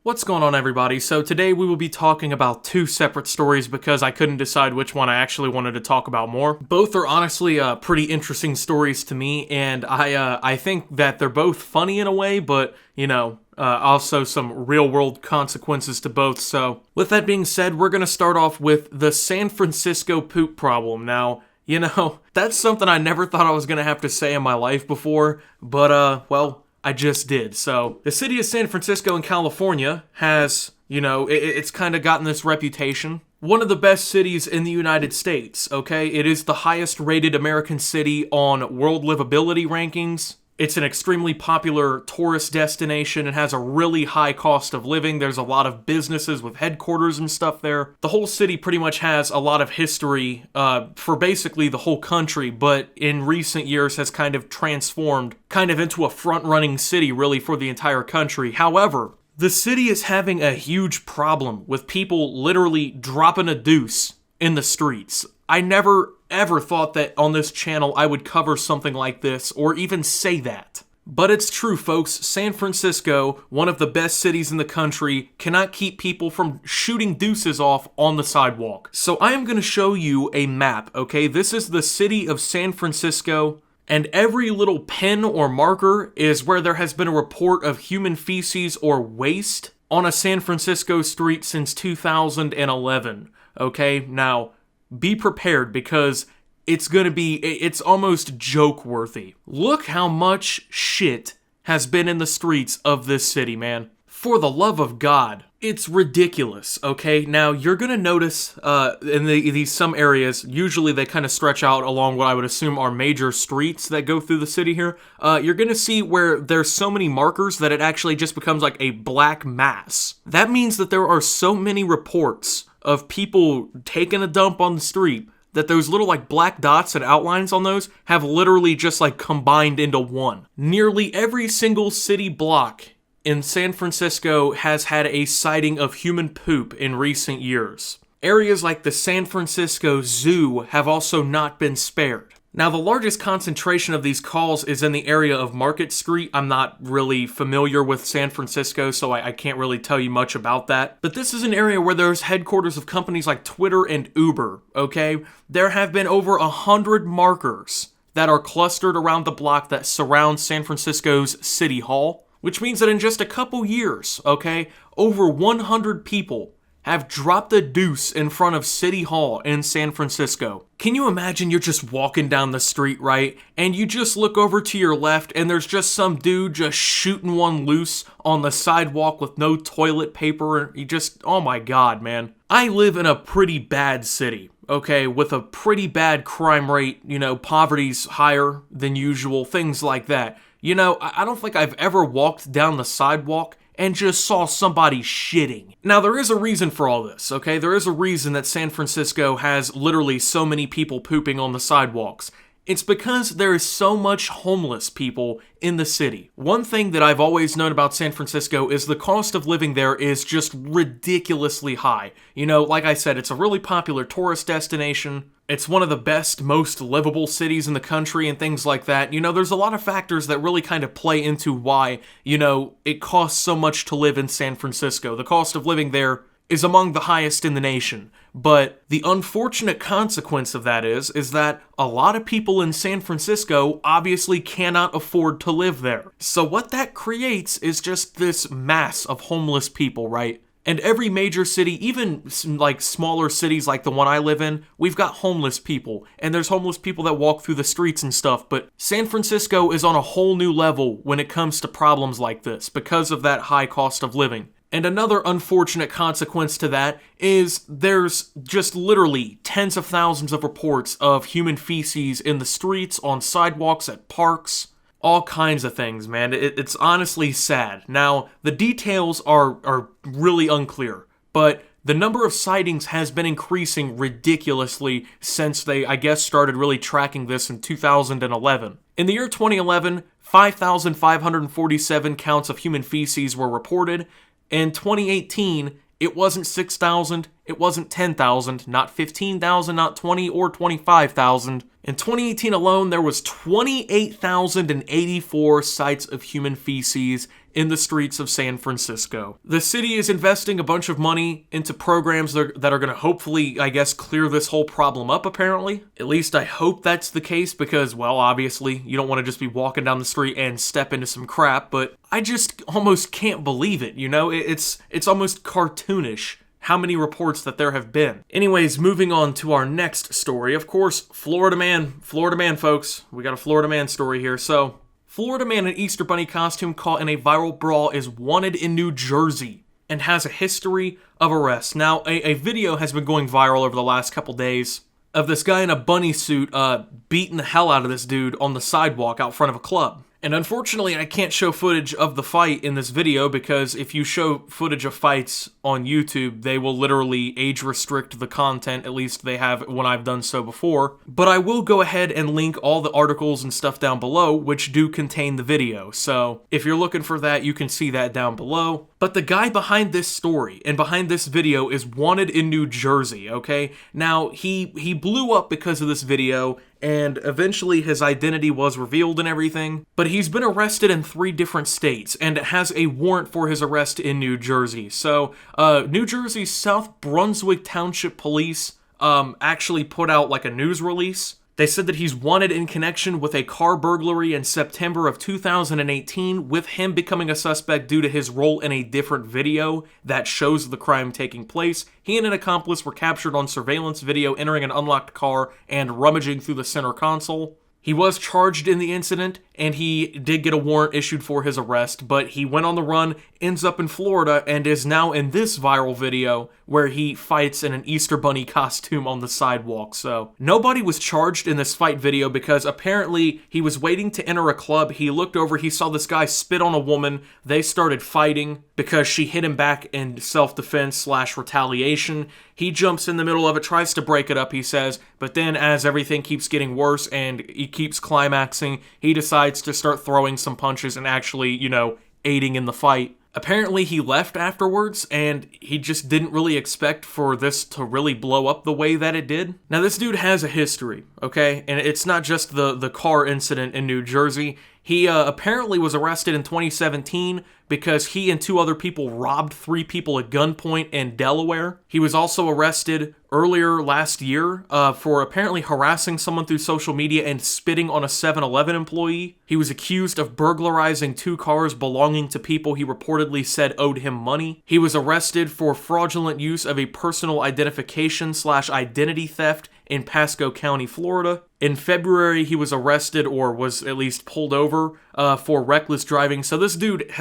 What's going on, everybody? So today we will be talking about two separate stories because I couldn't decide which one I actually wanted to talk about more. Both are honestly pretty interesting stories to me, and I think that they're both funny in a way, but also some real-world consequences to both. So with that being said, we're gonna start off with the San Francisco poop problem. Now, that's something I never thought I was gonna have to say in my life before, but well, I just did. So, the city of San Francisco in California has, it's kind of gotten this reputation. One of the best cities in the United States, okay? It is the highest rated American city on World Livability rankings. It's an extremely popular tourist destination. It has a really high cost of living. There's a lot of businesses with headquarters and stuff there. The whole city pretty much has a lot of history for basically the whole country, but in recent years has kind of transformed into a front-running city really for the entire country. However, the city is having a huge problem with people literally dropping a deuce in the streets. I never ever thought that on this channel I would cover something like this or even say that. But it's true, folks. San Francisco, one of the best cities in the country, cannot keep people from shooting deuces off on the sidewalk. So I am going to show you a map, okay? This is the city of San Francisco, and every little pen or marker is where there has been a report of human feces or waste on a San Francisco street since 2011, okay? Now, be prepared because it's almost joke-worthy. Look how much shit has been in the streets of this city, man. For the love of God, it's ridiculous, okay? Now, you're gonna notice in these some areas, usually they kind of stretch out along what I would assume are major streets that go through the city here. You're gonna see where there's so many markers that it actually just becomes like a black mass. That means that there are so many reports of people taking a dump on the street that those little like black dots and outlines on those have literally just like combined into one. Nearly every single city block in San Francisco has had a sighting of human poop in recent years. Areas like the San Francisco Zoo have also not been spared. Now, the largest concentration of these calls is in the area of Market Street. I'm not really familiar with San Francisco, so I can't really tell you much about that. But this is an area where there's headquarters of companies like Twitter and Uber, okay? There have been over 100 markers that are clustered around the block that surround San Francisco's City Hall, which means that in just a couple years, okay, over 100 people have dropped a deuce in front of City Hall in San Francisco. Can you imagine you're just walking down the street, right? And you just look over to your left and there's just some dude just shooting one loose on the sidewalk with no toilet paper. Oh my God, man. I live in a pretty bad city, okay, with a pretty bad crime rate. Poverty's higher than usual, things like that. I don't think I've ever walked down the sidewalk and just saw somebody shitting. Now, there is a reason for all this, okay? There is a reason that San Francisco has literally so many people pooping on the sidewalks. It's because there is so much homeless people in the city. One thing that I've always known about San Francisco is the cost of living there is just ridiculously high. Like I said, it's a really popular tourist destination. It's one of the best, most livable cities in the country and things like that. There's a lot of factors that really kind of play into why, it costs so much to live in San Francisco. The cost of living there is among the highest in the nation. But the unfortunate consequence of that is that a lot of people in San Francisco obviously cannot afford to live there. So what that creates is just this mass of homeless people, right? And every major city, even like smaller cities like the one I live in, we've got homeless people. And there's homeless people that walk through the streets and stuff. But San Francisco is on a whole new level when it comes to problems like this because of that high cost of living. And another unfortunate consequence to that is there's just literally tens of thousands of reports of human feces in the streets, on sidewalks, at parks. All kinds of things, man. It's honestly sad. Now, the details are really unclear, but the number of sightings has been increasing ridiculously since they, I guess, started really tracking this in 2011. In the year 2011, 5,547 counts of human feces were reported. In 2018, it wasn't 6,000, It wasn't 10,000, not 15,000, not 20 or 25,000. In 2018 alone, there was 28,084 sites of human feces in the streets of San Francisco. The city is investing a bunch of money into programs that are going to hopefully, I guess, clear this whole problem up, apparently. At least I hope that's the case because, well, obviously, you don't want to just be walking down the street and step into some crap, but I just almost can't believe it, you know? It's almost cartoonish how many reports that there have been. Anyways, moving on to our next story. Of course, Florida man, folks. We got a Florida man story here. So, Florida man in Easter Bunny costume caught in a viral brawl is wanted in New Jersey and has a history of arrests. Now, a video has been going viral over the last couple days of this guy in a bunny suit beating the hell out of this dude on the sidewalk out front of a club. And unfortunately, I can't show footage of the fight in this video because if you show footage of fights on YouTube, they will literally age restrict the content, at least they have when I've done so before. But I will go ahead and link all the articles and stuff down below, which do contain the video. So if you're looking for that, you can see that down below. But the guy behind this story and behind this video is wanted in New Jersey, okay? Now, he blew up because of this video, and eventually his identity was revealed and everything, but he's been arrested in 3 different states, and has a warrant for his arrest in New Jersey. So, New Jersey's South Brunswick Township Police actually put out like a news release. They said that he's wanted in connection with a car burglary in September of 2018, with him becoming a suspect due to his role in a different video that shows the crime taking place. He and an accomplice were captured on surveillance video entering an unlocked car and rummaging through the center console. He was charged in the incident, and he did get a warrant issued for his arrest, but he went on the run, ends up in Florida, and is now in this viral video where he fights in an Easter Bunny costume on the sidewalk. So, nobody was charged in this fight video because apparently he was waiting to enter a club. He looked over, he saw this guy spit on a woman. They started fighting because she hit him back in self-defense / retaliation. He jumps in the middle of it, tries to break it up, he says, but then as everything keeps getting worse and he keeps climaxing, he decides to start throwing some punches and actually, you know, aiding in the fight. Apparently he left afterwards, and he just didn't really expect for this to really blow up the way that it did. Now, this dude has a history, okay? And it's not just the car incident in New Jersey. He apparently was arrested in 2017 because he and 2 other people robbed 3 people at gunpoint in Delaware. He was also arrested earlier last year for apparently harassing someone through social media and spitting on a 7-Eleven employee. He was accused of burglarizing 2 cars belonging to people he reportedly said owed him money. He was arrested for fraudulent use of a personal identification / identity theft in Pasco County, Florida. In February, he was arrested, or was at least pulled over, for reckless driving. So this dude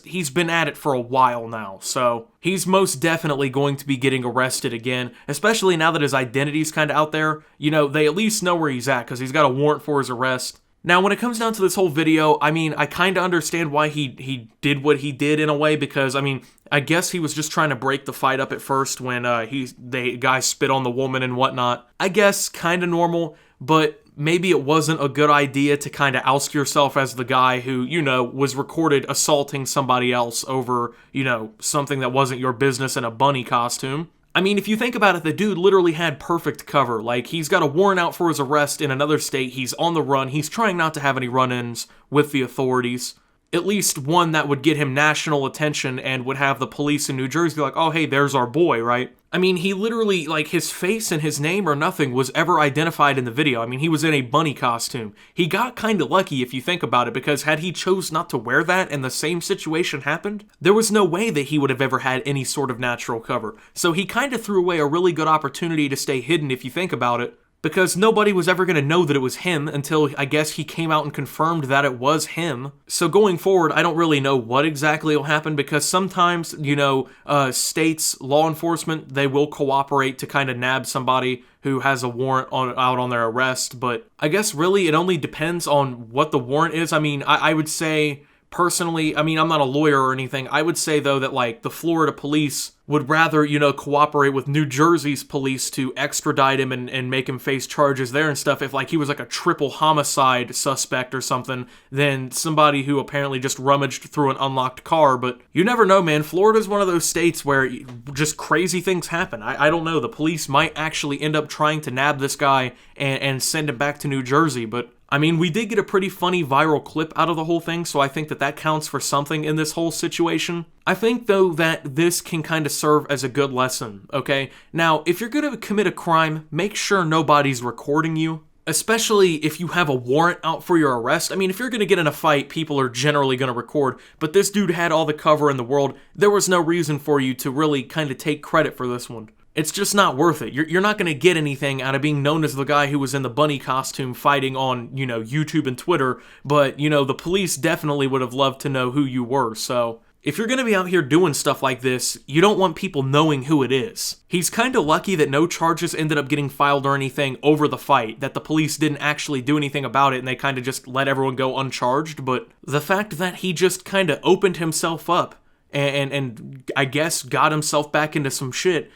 he's been at it for a while now. So he's most definitely going to be getting arrested again, especially now that his identity's kind of out there. You know, they at least know where he's at because he's got a warrant for his arrest. Now, when it comes down to this whole video, I mean, I kind of understand why he did what he did in a way, because, I mean, I guess he was just trying to break the fight up at first when the guy spit on the woman and whatnot. I guess kind of normal, but maybe it wasn't a good idea to kind of oust yourself as the guy who, you know, was recorded assaulting somebody else over, you know, something that wasn't your business in a bunny costume. I mean, if you think about it, the dude literally had perfect cover. Like, he's got a warrant out for his arrest in another state, he's on the run, he's trying not to have any run-ins with the authorities. At least one that would get him national attention and would have the police in New Jersey like, oh, hey, there's our boy, right? I mean, he literally, like, his face and his name or nothing was ever identified in the video. I mean, he was in a bunny costume. He got kind of lucky if you think about it, because had he chose not to wear that and the same situation happened, there was no way that he would have ever had any sort of natural cover. So he kind of threw away a really good opportunity to stay hidden if you think about it, because nobody was ever going to know that it was him until, I guess, he came out and confirmed that it was him. So going forward, I don't really know what exactly will happen, because sometimes, you know, states, law enforcement, they will cooperate to kind of nab somebody who has a warrant out on their arrest, but I guess really it only depends on what the warrant is. I mean, I would say Personally, I mean, I'm not a lawyer or anything. I would say, though, that, like, the Florida police would rather, cooperate with New Jersey's police to extradite him and make him face charges there and stuff if, like, he was, like, a triple homicide suspect or something than somebody who apparently just rummaged through an unlocked car. But you never know, man. Florida's one of those states where just crazy things happen. I don't know. The police might actually end up trying to nab this guy and send him back to New Jersey, but I mean, we did get a pretty funny viral clip out of the whole thing, so I think that counts for something in this whole situation. I think, though, that this can kind of serve as a good lesson, okay? Now, if you're going to commit a crime, make sure nobody's recording you, especially if you have a warrant out for your arrest. I mean, if you're going to get in a fight, people are generally going to record, but this dude had all the cover in the world. There was no reason for you to really kind of take credit for this one. It's just not worth it. You're not going to get anything out of being known as the guy who was in the bunny costume fighting on, YouTube and Twitter, but, the police definitely would have loved to know who you were, so if you're going to be out here doing stuff like this, you don't want people knowing who it is. He's kind of lucky that no charges ended up getting filed or anything over the fight, that the police didn't actually do anything about it and they kind of just let everyone go uncharged, but the fact that he just kind of opened himself up and I guess got himself back into some shit,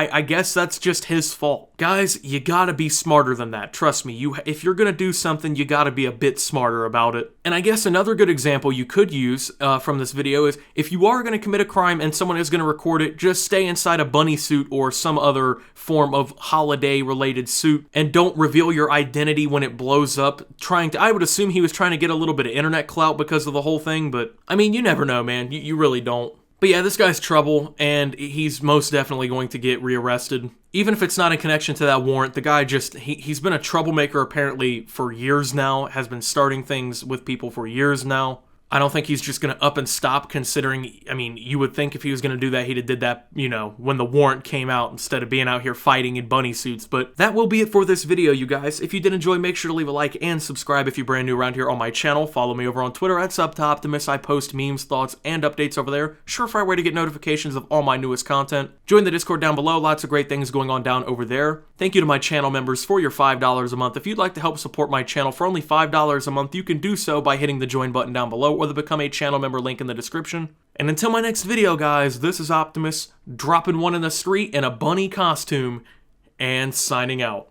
I guess that's just his fault. Guys, you gotta be smarter than that. Trust me, if you're gonna do something, you gotta be a bit smarter about it. And I guess another good example you could use from this video is, if you are gonna commit a crime and someone is gonna record it, just stay inside a bunny suit or some other form of holiday-related suit, and don't reveal your identity when it blows up. I would assume he was trying to get a little bit of internet clout because of the whole thing, but I mean, you never know, man. You really don't. But yeah, this guy's trouble, and he's most definitely going to get rearrested. Even if it's not in connection to that warrant, the guy he's been a troublemaker apparently for years now, has been starting things with people for years now. I don't think he's just going to up and stop, considering, I mean, you would think if he was going to do that, he'd have did that, when the warrant came out instead of being out here fighting in bunny suits. But that will be it for this video, you guys. If you did enjoy, make sure to leave a like and subscribe if you're brand new around here on my channel. Follow me over on Twitter at SubToOptimus. I post memes, thoughts, and updates over there. Surefire way to get notifications of all my newest content. Join the Discord down below. Lots of great things going on down over there. Thank you to my channel members for your $5 a month. If you'd like to help support my channel for only $5 a month, you can do so by hitting the join button down below or the become a channel member link in the description. And until my next video, guys, this is Optimus, dropping one in the street in a bunny costume, and signing out.